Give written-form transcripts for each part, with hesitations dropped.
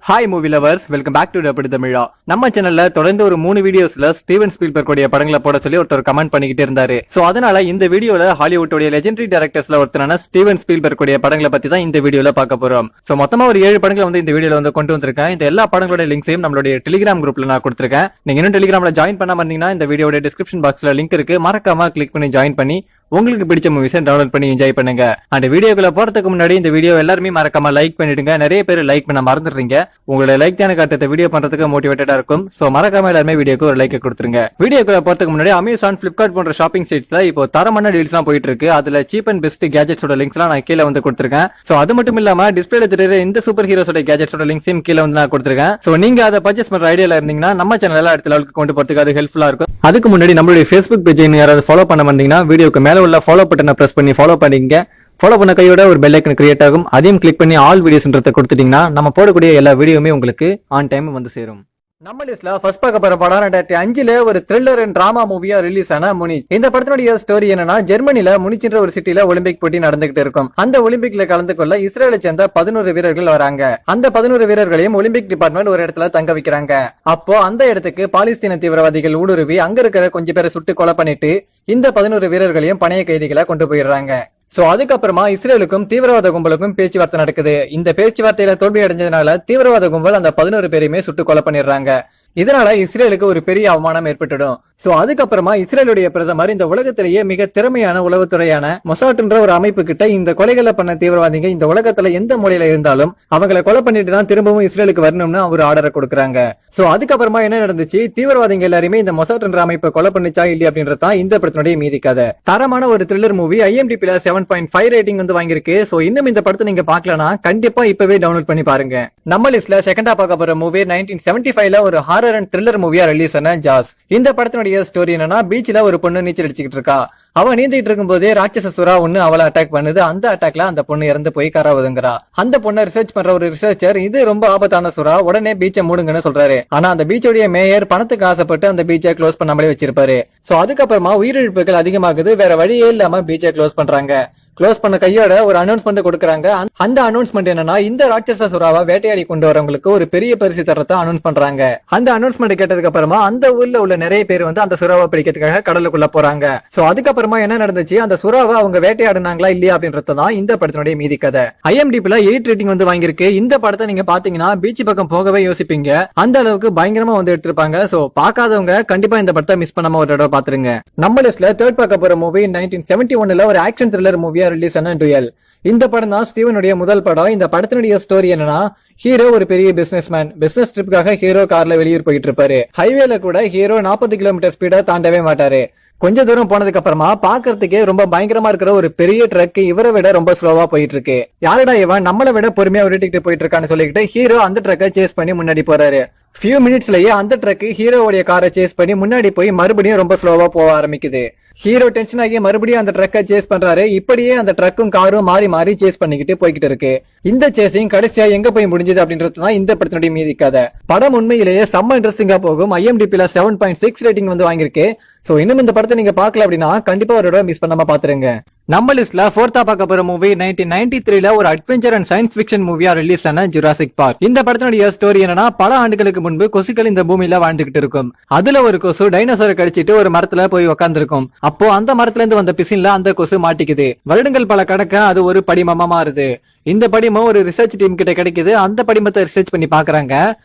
Hi movie lovers, welcome back to double Tamizha. நம்ம சேனல்ல தொடர்ந்து ஒரு 3 வீடியோஸ்ல ஸ்டீவன் ஸ்பீல்பர்க் உடைய படங்களை போட சொல்லி ஒருத்தர் கமெண்ட் பண்ணிக்கிட்டே இருந்தாரு. சோ அதனால இந்த வீடியோல ஹாலிவுட் லெஜெண்டரி டைரக்டர்ஸ்ல ஒருத்தரான ஸ்டீவன் ஸ்பீல்பர்க் உடைய படங்களை பத்தி தான் இந்த வீடியோல பார்க்க போறோம். சோ மொத்தமா ஒரு 7 படங்களை வந்து இந்த வீடியோல வந்து கொண்டு வந்திருக்கேன். இந்த எல்லா படங்களோட லிங்க்ஸையும் நம்மளுடைய டெலிகிராம் குரூப்ல நான் கொடுத்திருக்கேன். நீங்க இன்னும் டெலிகிராம்ல ஜாயின் பண்ணாம இருந்தீங்கன்னா இந்த வீடியோட டிஸ்கிரிப்ஷன் பாக்ஸ்ல லிங்க் இருக்கு, மறக்காம கிளிக் பண்ணி ஜாயின் பண்ணி உங்களுக்கு பிடிச்ச மூவிஸை டவுன்லோட் பண்ணி என்ஜாய் பண்ணுங்க. அந்த வீடியோக்குள்ள போறதுக்கு முன்னாடி இந்த வீடியோ எல்லாருமே மறக்காம லைக் பண்ணிடுங்க. நிறைய பேர் லைக் பண்ண மறந்துடுறீங்க. உங்களோட லைக் தான் காட்டுற வீடியோ பண்றதுக்கு மோட்டிவேட்டடா இருக்கும். சோ மறக்காம எல்லாருமே வீடியோக்கு ஒரு லைக் கொடுத்துருங்க. வீடியோக்குள்ள போறதுக்கு முன்னாடி அமேசான், பிளிப்கார்ட் போன்ற ஷாப்பிங் சைட்ஸ்ல இப்போ தரமான டீல்ஸ் எல்லாம் போயிட்டு இருக்கு. அதுல சீப் அண்ட் பெஸ்ட் கேஜெட்ஸோட லிங்க்ஸ் எல்லாம் நான் கீழே வந்து கொடுத்திருக்கேன். சோ அது மட்டும் இல்லாம டிஸ்பிளேல தெரியுற இந்த சூப்பர் ஹீரோஸோட கேஜெட்ஸோட லிங்க்ஸையும் கீழே வந்து நான் கொடுத்திருக்கேன். சோ நீங்க அதை பர்ச்சேஸ் பண்ற ஐடியால இருந்தீங்கன்னா நம்ம சேனல்ல அடுத்த லெவலுக்கு கொண்டு போறதுக்கு அது ஹெல்ப்ஃபுல்லா இருக்கும். அதுக்கு முன்னாடி நம்மளுடைய Facebook பேஜை யாராவது ஃபாலோ பண்ண வந்தீங்கன்னா வீடியோக்கு மேல உள்ள ஃபாலோ பட்டனை பிரஸ் பண்ணி ஃபாலோ பண்ணிங்க. ஃபாலோ பண்ண கையோட ஒரு பெல் ஐக்கன் கிரியேட் ஆகும். அதையும் கிளிக் பண்ணி ஆல் வீடியோஸ்ன்றதை கொடுத்துட்டீங்கன்னா நம்ம போடக்கூடிய எல்லா வீடியோமே உங்களுக்கு ஆன் டைம் வந்து சேரும். நம்ம லிஸ்ட்ல ஃபர்ஸ்ட் பார்க்க போற படம் 2005 ஒரு த்ரில்லர் அண்ட் டிராமா மூவியா ரிலீஸ் ஆன முனிச். இந்த படத்தினுடைய ஸ்டோரி என்னன்னா, ஜெர்மனில முனிச்ன்ற ஒரு சிட்டில ஒலிம்பிக் போட்டி நடந்துகிட்டு இருக்கும். அந்த ஒலிம்பிக்ல கலந்து கொள்ள இஸ்ரேலை சேர்ந்த 11 வீரர்கள் வராங்க. அந்த 11 வீரர்களையும் ஒலிம்பிக் டிபார்ட்மெண்ட் ஒரு இடத்துல தங்க வைக்கிறாங்க. அப்போ அந்த இடத்துக்கு பாலஸ்தீன தீவிரவாதிகள் ஊடுருவி அங்க இருக்கிற கொஞ்சம் பேரை சுட்டு கொலை பண்ணிட்டு இந்த 11 வீரர்களையும் பணைய கைதிகளை கொண்டு போயிடுறாங்க. சோ அதுக்கப்புறமா இஸ்ரேலுக்கும் தீவிரவாத கும்பலுக்கும் பேச்சுவார்த்தை நடக்குது. இந்த பேச்சுவார்த்தையில தோல்வி அடைஞ்சதுனால தீவிரவாத கும்பல் அந்த 11 பேரையுமே சுட்டு கொலை பண்ணிடுறாங்க. இதனால இஸ்ரேலுக்கு ஒரு பெரிய அவமானம் ஏற்பட்டுடும். சோ அதுக்கப்புறமா இஸ்ரேலுடைய பிரதமர் இந்த உலகத்திலேயே மிக திறமையான உளவுத்துறையான மொசாட்ன்ற ஒரு அமைப்பு கிட்ட இந்த கொலைகளை பண்ண தீவிரவாதிங்க இந்த உலகத்துல எந்த மூலையில இருந்தாலும் அவங்களை கொலை பண்ணிட்டு தான் திரும்பவும் இஸ்ரேலுக்கு வரணும்னு அவர் ஆர்டரை கொடுக்கறாங்க. சோ அதுக்கப்புறமா என்ன நடந்துச்சு, தீவிரவாதிங்க எல்லாருமே இந்த மொசாட்ன்ற அமைப்பை கொலை பண்ணிச்சா இல்லையா அப்படின்றதான் இந்த படத்தினுடைய மீதி கதை. தரமான ஒரு த்ரில்லர் மூவி. IMDbல 7.5 ரேட்டிங் வந்து வாங்கியிருக்கு. சோ இன்னும் இந்த படத்தை நீங்க பாக்கலனா கண்டிப்பா இப்பவே டவுன்லோட் பண்ணி பாருங்க. நம்ம லிஸ்ட்ல செகண்டா பார்க்க போற மூவி 1975 ஒரு ஹாரர் அண்ட் த்ரில்லர் மூவியா ரிலீஸ் ஆன ஜாஸ். இந்த படத்தினுடைய ஸ்டோரி என்னன்னா, பீச்ல ஒரு பொண்ணு நீச்சல் அடிச்சுக்கிட்டு இருக்கா. அவ நீந்திட்டு இருக்கும் போதே ராட்சச சுறா ஒண்ணு அவளை அட்டாக் பண்ணுது. அந்த அட்டாக்ல அந்த பொண்ணு இறந்து போய் கரை ஒதுங்குறா. அந்த பொண்ணை ரிசர்ச் பண்ற ஒரு ரிசர்ச்சர் இது ரொம்ப ஆபத்தான சுறா, உடனே பீச்சை மூடுங்கன்னு சொல்றாரு. ஆனா அந்த பீச்சோடைய மேயர் பணத்துக்கு ஆசைப்பட்டு அந்த பீச்சை க்ளோஸ் பண்ணாமலே வச்சிருப்பாரு. சோ அதுக்கப்புறமா உயிரிழப்புகள் அதிகமாகுது. வேற வழியே இல்லாம பீச்சை க்ளோஸ் பண்றாங்க. க்ளோஸ் பண்ண கையோட ஒரு அனௌன்ஸ்மெண்ட் கொடுக்கறாங்க. அந்த அனௌன்ஸ்மெண்ட் என்னன்னா, இந்த ராட்சச சுறாவை வேட்டையாடி கொண்டு வரவங்களுக்கு ஒரு பெரிய பரிசு தரத்தை அனௌன்ஸ் பண்றாங்க. அந்த அனௌன்ஸ்மெண்ட் கேட்டதுக்கு அப்புறமா அந்த ஊர்ல உள்ள நிறைய பேர் வந்து அந்த சுறாவை பிடிக்கிறதுக்காக கடலுக்குள்ள போறாங்க. சோ அதுக்கப்புறமா என்ன நடந்துச்சு, அந்த சுறாவை அவங்க வேட்டையாடுனாங்களா இல்லையா அப்படின்றதான் இந்த படத்தினுடைய மீதி கதை. IMDbல 8 ரேட்டிங் வந்து வாங்கியிருக்கு. இந்த படத்தை நீங்க பாத்தீங்கன்னா பீச் பக்கம் போகவே யோசிப்பீங்க. அந்த அளவுக்கு பயங்கரமா வந்து எடுத்திருப்பாங்க. சோ பாக்காதவங்க கண்டிப்பா இந்த படத்தை மிஸ் பண்ணாம ஒரு தடவை பாத்துருங்க. நம்ம லிஸ்ட்ல தேர்ட் பார்க்க போற மூவி 1971 ஒரு ஆக்ஷன் த்ரில்லர் மூவியா ரிலீஸ் ஆன டுயல். இந்த படம் தான் ஸ்டீவனுடைய முதல் படம். இந்த படத்தினுடைய ஸ்டோரி என்னன்னா, ஹீரோ ஒரு பெரிய பிசினஸ்மேன். பிசினஸ் ட்ரிப்புக்காக ஹீரோ கார்ல வெளியூர் போயிட்டு இருப்பாரு. ஹைவேல கூட ஹீரோ 40 கிலோமீட்டர் ஸ்பீடா தாண்டவே மாட்டாரு. கொஞ்ச தூரம் போனதுக்கு அப்புறமா பாக்குறதுக்கே ரொம்ப பயங்கரமா இருக்கிற ஒரு பெரிய ட்ரக் இவரை விட ரொம்ப ஸ்லோவா போயிட்டு இருக்கு. யாரடா இவன் நம்மளை விட பொறுமையா ஓட்டிட்டு போயிட்டு இருக்கான்னு சொல்லிக்கிட்டு ஹீரோ அந்த ட்ரக்கை சேஸ் பண்ணி முன்னாடி போறாரு. ஃபியூ மினிட்ஸ்லயே அந்த ட்ரக் ஹீரோவுடைய காரை சேஸ் பண்ணி முன்னாடி போய் மறுபடியும் ரொம்ப ஸ்லோவா போக ஆரம்பிக்குது. ஹீரோ டென்ஷன் ஆகி மறுபடியும் அந்த ட்ரக்கை சேஸ் பண்றாரு. இப்படியே அந்த ட்ரக்கும் காரும் மாறி மாறி சேஸ் பண்ணிக்கிட்டு போய்கிட்டு இருக்கு. இந்த சேசிங் கடைசியா எங்க போய் முடிஞ்சது அப்படின்றதுதான் இந்த படத்தினுடைய மீதி கதை. படம் உண்மையிலேயே செம்ம இன்ட்ரெஸ்டிங்கா போகும். IMDbல 7.6 ரேட்டிங் வந்து வாங்கியிருக்கு. சோ இன்னும் இந்த படத்தை நீங்க பாக்கல அப்படின்னா கண்டிப்பா ஒரு மிஸ் பண்ணாம பாத்துருங்க. நம்ம லிஸ்ட்ல ஃபோர்த்தா பார்க்க போற மூவி 1993 ஒரு அட்வென்ச்சர் அண்ட் சயின்ஸ் ஃபிக்ஷன் மூவியா ரிலீஸ் ஆன ஜுராசிக் பார்க். இந்த படத்தினுடைய ஸ்டோரி என்னன்னா, பல ஆண்டுகளுக்கு முன்பு கொசுக்கள் இந்த பூமியில வாழ்ந்துகிட்டு இருக்கும். அதுல ஒரு கொசு டைனோசரை கடிச்சிட்டு ஒரு மரத்துல போய் உட்கார்ந்துருக்கும். அப்போ அந்த மரத்துல இருந்து வந்த பிசின்ல அந்த கொசு மாட்டிக்குது. வருடங்கள் பல கடக்க அது ஒரு படிமமா மாறுது. இந்த படிமம் ஒரு ரிசர்ச் டீம் கிட்ட கிடைக்குது. அந்த படிமத்தை ரிசர்ச் பண்ணி பாக்குறாங்க.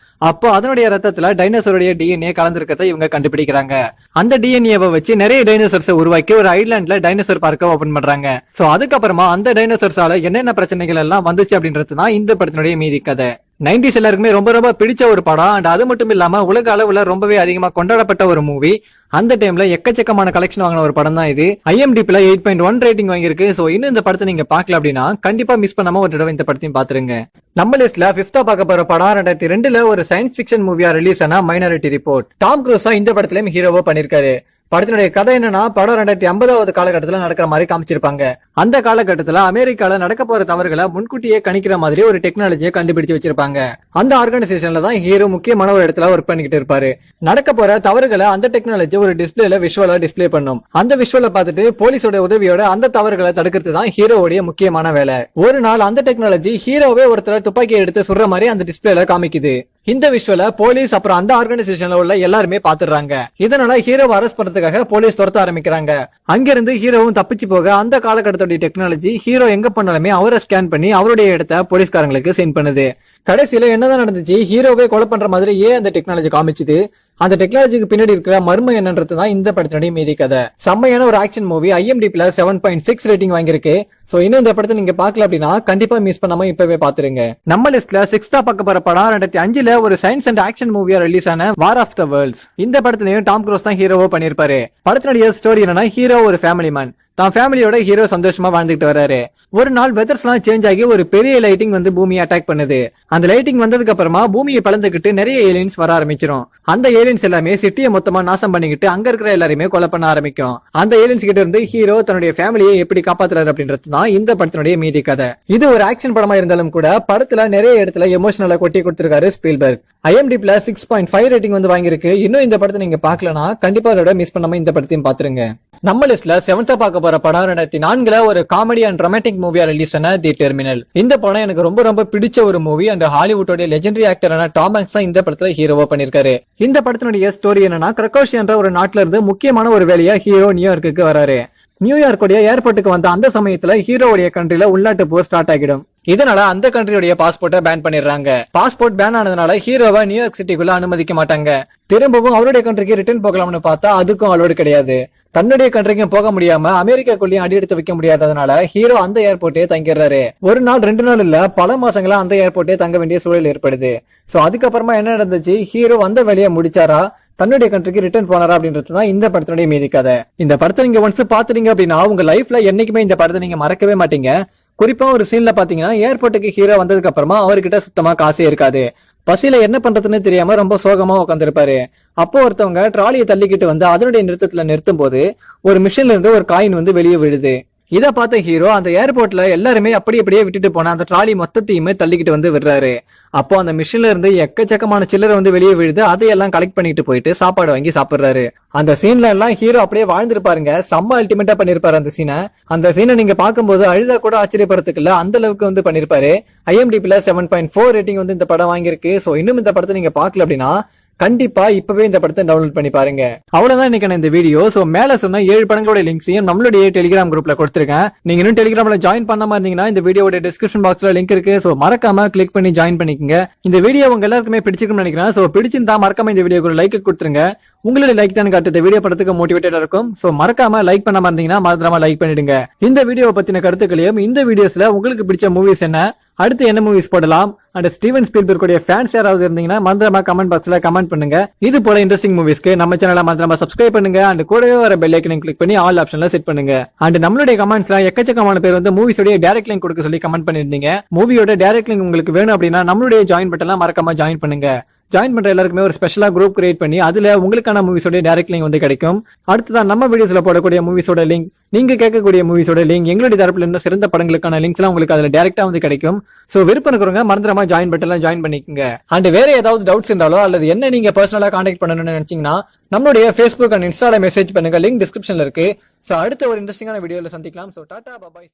அப்போ அதனுடைய ரத்தத்துல டைனோசருடைய DNA கலந்திருக்கிறத இவங்க கண்டுபிடிக்கிறாங்க. அந்த DNAவை வச்சு நிறைய டைனோசர்ஸ் உருவாக்கி ஒரு ஐலாண்ட்ல டைனோசர் பார்க்க ஓபன் பண்றாங்க. சோ அதுக்கப்புறமா அந்த டைனோசர்ஸால என்னென்ன பிரச்சனைகள் எல்லாம் வந்துச்சு அப்படின்றதுதான் இந்த படத்தினுடைய மீதி கதை. 90s எல்லாருக்குமே ரொம்ப ரொம்ப பிடிச்ச ஒரு படம். அண்ட் அது மட்டும் இல்லாம உலக அளவுல ரொம்பவே அதிகமா கொண்டாடப்பட்ட ஒரு மூவி. அந்த டைம்ல எக்கச்சக்கமான கலெக்ஷன் வாங்கின ஒரு படம் தான் இது. IMDbல 8.1 ரேட்டிங் வாங்கியிருக்கு. சோ இன்னும் இந்த படத்தை நீங்க பாக்கல அப்படின்னா கண்டிப்பா மிஸ் பண்ணாம ஒரு தடவை இந்த படத்தையும் பாத்துருங்க. நம்ம லிஸ்ட்ல 5th பார்க்க போற படம் 2002 ஒரு சயின்ஸ் ஃபிக்ஷன் மூவியா ரிலீஸ் ஆன மைனாரிட்டி ரிப்போர்ட். டாம் க்ரூஸ் இந்த படத்திலயும் ஹீரோவா பண்ணிருக்காரு. படத்தினுடைய கதை என்னன்னா, படம் 2050வது காலகட்டத்துல நடக்கிற மாதிரி காமிச்சிருப்பாங்க. அந்த காலகட்டத்துல அமெரிக்கால நடக்க போற தவறுகளை முன்கூட்டியே கணிக்கிற மாதிரி ஒரு டெக்னாலஜியை கண்டுபிடிச்சு வச்சிருப்பாங்க. அந்த ஆர்கனைசேஷன்ல தான் ஹீரோ முக்கியமான ஒரு இடத்துல ஒர்க் பண்ணிக்கிட்டு இருப்பாரு. நடக்க போற தவறுகளை அந்த டெக்னாலஜி ஒரு டிஸ்பிளேல விஷுவலா டிஸ்பிளே பண்ணும். அந்த விஷுவலை பார்த்துட்டு போலீஸோட உதவியோட அந்த தவறுகளை தடுக்கிறது தான் ஹீரோவுடைய முக்கியமான வேலை. ஒரு நாள் அந்த டெக்னாலஜி ஹீரோவே ஒருத்தர் துப்பாக்கியை எடுத்து சுடுற மாதிரி அந்த டிஸ்பிளேல காமிக்குது. இந்த விஷுவல போலீஸ் அப்புறம் அந்த ஆர்கனைசேஷன்ல உள்ள எல்லாருமே பாத்துறாங்க. இதனால ஹீரோவை அரெஸ்ட் பண்றதுக்காக போலீஸ் துரத்த ஆரம்பிக்கிறாங்க. அங்கிருந்து ஹீரோவும் தப்பிச்சு போக அந்த காலகட்டத்தோட டெக்னாலஜி ஹீரோ எங்க பண்ணாலுமே அவரை ஸ்கேன் பண்ணி அவருடைய இடத்த போலீஸ்காரங்களுக்கு சென்ட் பண்ணுது. கடைசியில என்னதான் நடந்துச்சு, ஹீரோவே கொலை பண்ற மாதிரி ஏன் அந்த டெக்னாலஜி காமிச்சுது, அந்த டெக்னாலஜிக்கு பின்னாடி இருக்கிற மர்மம் என்னன்றது தான் இந்த படத்தினுடைய மீதி கதை. செம்மையான ஒரு ஆக்ஷன் மூவி. IMDb 7.6 ரேட்டிங் வாங்கியிருக்கு. சோ இன்னும் இந்த படத்தை நீங்க பாக்கல அப்படின்னா கண்டிப்பா மிஸ் பண்ணாம இப்பவே பாத்துருங்க. நம்ம லிஸ்ட்ல 6th பார்க்க போற படம் 2005ல ஒரு சயின்ஸ் அண்ட் ஆக்ஷன் மூவியா ரிலீஸ் ஆன வார் ஆஃப் த வேர்ல்ட்ஸ். இந்த படத்துலயும் டாம் க்ரூஸ் தான் ஹீரோவா பண்ணிருப்பாரு. படத்தினுடைய ஸ்டோரி என்னன்னா, ஹீரோ ஒரு ஃபேமிலி மேன். தான் ஃபேமிலியோட ஹீரோ சந்தோஷமா வாழ்ந்துட்டு வர்றாரு. ஒரு நாள் வெதர்ஸ் எல்லாம் சேஞ்ச் ஆகி ஒரு பெரிய லைட்டிங் வந்து பூமியை அட்டாக் பண்ணுது. அந்த லைட்டிங் வந்ததுக்கு அப்புறமா பூமியை பழந்துகிட்டு நிறைய ஏலியன்ஸ் வர ஆரம்பிச்சிடும். அந்த ஏலியன்ஸ் எல்லாமே சிட்டியை மொத்தமா நாசம் பண்ணிக்கிட்டு அங்க இருக்கிற எல்லாருமே கொலை பண்ண ஆரம்பிக்கும். அந்த ஏலியன்ஸ் கிட்ட இருந்து ஹீரோ தன்னுடைய ஃபேமிலியை எப்படி காப்பாத்துறாரு அப்படின்றது தான் இந்த படத்தினுடைய மீதி கதை. இது ஒரு ஆக்ஷன் படமா இருந்தாலும் கூட படத்துல நிறைய இடத்துல எமோஷனலா கொட்டி கொடுத்திருக்காரு ஸ்பீல்பர்க். IMDb 6.5 ரேட்டிங் வந்து வாங்கியிருக்கு. இன்னும் இந்த படத்தை நீங்க பாக்கலனா கண்டிப்பா அதோட மிஸ் பண்ணாம இந்த படத்தையும் பாத்துருங்க. நம்ம லிஸ்ட்ல 7th பார்க்க போற படம் 2004ல ஒரு காமெடி அண்ட் ரொமான்டிக் மூவியா ரிலீஸ் ஆன தி டெர்மினல். இந்த படம் எனக்கு ரொம்ப ரொம்ப பிடிச்ச ஒரு மூவி. அண்ட் ஹாலிவுட்டோட லெஜெண்டரி ஆக்டரான டாம் ஹாங்க்ஸ் தான் இந்த படத்துல ஹீரோவா பண்ணிருக்காரு. இந்த படத்தினுடைய ஸ்டோரி என்னன்னா, கிரக்கோஷியா என்ற ஒரு நாட்டுல இருந்து முக்கியமான ஒரு வேலையா ஹீரோ நியூயார்க்கு வராரு. நியூயார்க்குடைய ஏர்போர்ட்டுக்கு வந்த அந்த சமயத்துல ஹீரோவுடைய கண்ட்ரில உள்நாட்டு போர் ஸ்டார்ட் ஆகிடும். இதனால அந்த கண்ட்ரியோட பாஸ்போர்ட்டை பேன் பண்ணிடுறாங்க. பாஸ்போர்ட் பேன் ஆனதுனால ஹீரோவை நியூயார்க் சிட்டிக்குள்ள அனுமதிக்க மாட்டாங்க. திரும்பவும் அவருடைய கண்ட்ரிக்கு ரிட்டர்ன் போகலாம்னு பார்த்தா அதுக்கும் அலோடு கிடையாது. தன்னுடைய கண்ட்ரிக்கும் போக முடியாம அமெரிக்காக்குள்ளேயும் அடி எடுத்து வைக்க முடியாததுனால ஹீரோ அந்த ஏர்போர்ட்டே தங்கிடுறாரு. ஒரு நாள் 2 நாள் இல்ல, பல மாசங்களா அந்த ஏர்போர்ட்டே தங்க வேண்டிய சூழல் ஏற்படுது. சோ அதுக்கப்புறமா என்ன நடந்துச்சு, ஹீரோ வந்த வேலையை முடிச்சாரா, தன்னுடைய கண்ட்ரிக்கு ரிட்டர்ன் போனாரா அப்படின்றதுதான் இந்த படத்தினுடைய மீதி கதை. இந்த படத்தை நீங்க ஒன்ஸ் பாத்துறீங்க அப்படின்னா உங்க லைஃப்ல என்னைக்குமே இந்த படத்தை நீங்க மறக்கவே மாட்டீங்க. குறிப்பா ஒரு சீன்ல பாத்தீங்கன்னா, ஏர்போர்ட்டுக்கு ஹீரோ வந்ததுக்கு அப்புறமா அவர்கிட்ட சுத்தமா காசே இருக்காது. பசியில என்ன பண்றதுன்னு தெரியாம ரொம்ப சோகமா உட்காந்துருப்பாரு. அப்போ ஒருத்தவங்க ட்ராலியை தள்ளிக்கிட்டு வந்து அதனுடைய நிறுத்தத்துல நிறுத்தும் போது ஒரு மிஷின்ல இருந்து ஒரு காயின் வந்து வெளியே விழுது. இத பார்த்த ஹீரோ அந்த ஏர்போர்ட்ல எல்லாருமே அப்படியே விட்டுட்டு போன அந்த ட்ராலி மொத்தத்தையுமே தள்ளிக்கிட்டு வந்து விடுறாரு. அப்போ அந்த மிஷின்ல இருந்து எக்கச்சக்கமான சில்லறை வந்து வெளியே விழுது. அதையெல்லாம் கலெக்ட் பண்ணிட்டு போயிட்டு சாப்பாடு வாங்கி சாப்பிடுறாரு. அந்த சீன்ல எல்லாம் ஹீரோ அப்படியே வாழ்ந்திருப்பாருங்க. செம்ம அல்டிமேட்டா பண்ணிருப்பாரு அந்த சீனை. அந்த சீனை நீங்க பாக்கும்போது அழுதா கூட ஆச்சரியப்படுறதுக்கு இல்ல, அந்த அளவுக்கு வந்து பண்ணிருப்பாரு. IMDb 7.4 ரேட்டிங் வந்து இந்த படம் வாங்கியிருக்கு. சோ இன்னும் இந்த படத்தை நீங்க பாக்கல அப்படின்னா கண்டிப்பா இப்பவே இந்த படத்தை டவுன்லோட் பண்ணி பாருங்க. அவ்வளவுதான் இன்னைக்கு இந்த வீடியோ. சோ மேல சொன்ன 7 படங்களோட லிங்க்ஸையும் நம்மளுடைய டெலிகிராம் குரூப்ல கொடுத்திருக்கேன். நீங்க இன்னும் டெலிகிராம்ல ஜாயின் பண்ணாம இருந்தீங்கன்னா இந்த வீடியோட டிஸ்கிரிப்ஷன் பாக்ஸ்ல லிங்க் இருக்கு. சோ மறக்காம கிளிக் பண்ணி ஜாயின் பண்ணிக்கங்க. இந்த வீடியோ உங்க எல்லாருக்குமே பிடிச்சிருக்கும்னு நினைக்கிறேன். சோ பிடிச்சிருந்தா மறக்காம இந்த வீடியோக்கு ஒரு லைக் கொடுத்துருங்க. உங்களுடைய லைக் தான் காட்டுற வீடியோ படத்துக்கு மோட்டிவேட்டடா இருக்கும். சோ மறக்காம லைக் பண்ணாம இருந்தீங்கன்னா மறந்துடாம லைக் பண்ணிடுங்க. இந்த வீடியோ பத்தின கருத்துக்களையும் இந்த வீடியோஸ்ல உங்களுக்கு பிடிச்ச மூவிஸ் என்ன, அடுத்து என்ன மூவிஸ் போடலாம், அண்ட் ஸ்டீவன் ஸ்பீல்பர்க்குடைய ஃபேன்ஸ் யாராவது இருந்தீங்கன்னா மறந்துடாம கமெண்ட் பாக்ஸ்ல கமெண்ட் பண்ணுங்க. இது போல இன்ட்ரெஸ்டிங் மூவிஸ்க்கு நம்ம சேனலை மறந்துடாம சப்ஸ்கிரைப் பண்ணுங்க. அண்ட் கூடவே வர பெல் ஐக்கனை கிளிக் பண்ணி ஆல் ஆப்ஷன்ல செட் பண்ணுங்க. அண்ட் நம்மளுடைய கமெண்ட்ஸ்ல எக்கச்சக்கமான பேர் வந்து மூவிஸோட டைரக்ட் லிங்க் கொடுக்க சொல்லி கமெண்ட் பண்ணிருந்தீங்க. மூவியோட டைரக்ட் லிங்க் உங்களுக்கு வேணும் அப்படின்னா நம்மளுடைய ஜாயின் பட்டன்லாம் மறக்காம ஜாயின் பண்ணுங்க. ஜாயின் பண்ற எல்லாருக்குமே ஒரு ஸ்பெஷலா குரூப் கிரியேட் பண்ணி அதுல உங்களுக்கான மூவிஸோட டைரக்ட் லிங்க் வந்து கிடைக்கும். அடுத்ததான் நம்ம வீடியோஸ்ல போடக்கூடிய மூவிஸோட லிங்க், நீங்க கேட்கக்கூடிய மூவிஸோட லிங்க், எங்களுடைய தரப்புல இருந்து சிறந்த படங்களுக்கான லிங்க்ஸ் எல்லாம் உங்களுக்கு அதுல டைரக்டா வந்து கிடைக்கும். சோ விருப்பம் இருக்கிறவங்க மறந்துடாம ஜாயின் பட்டன்லாம் ஜாயின் பண்ணிக்கோங்க. அண்ட் வேற ஏதாவது டவுட்ஸ் இருந்தாலோ அல்லது என்ன நீங்க பர்சனலா கான்டாக்ட் பண்ணணும்னு நினைச்சீங்கன்னா நம்மளுடைய Facebook அண்ட் இன்ஸ்டால மெசேஜ் பண்ணுங்க. லிங்க் டிஸ்கிரிப்ஷன்ல இருக்கு. சோ அடுத்த ஒரு இன்ட்ரெஸ்டிங்கான வீடியோல சந்திக்கலாம். So tata bye by.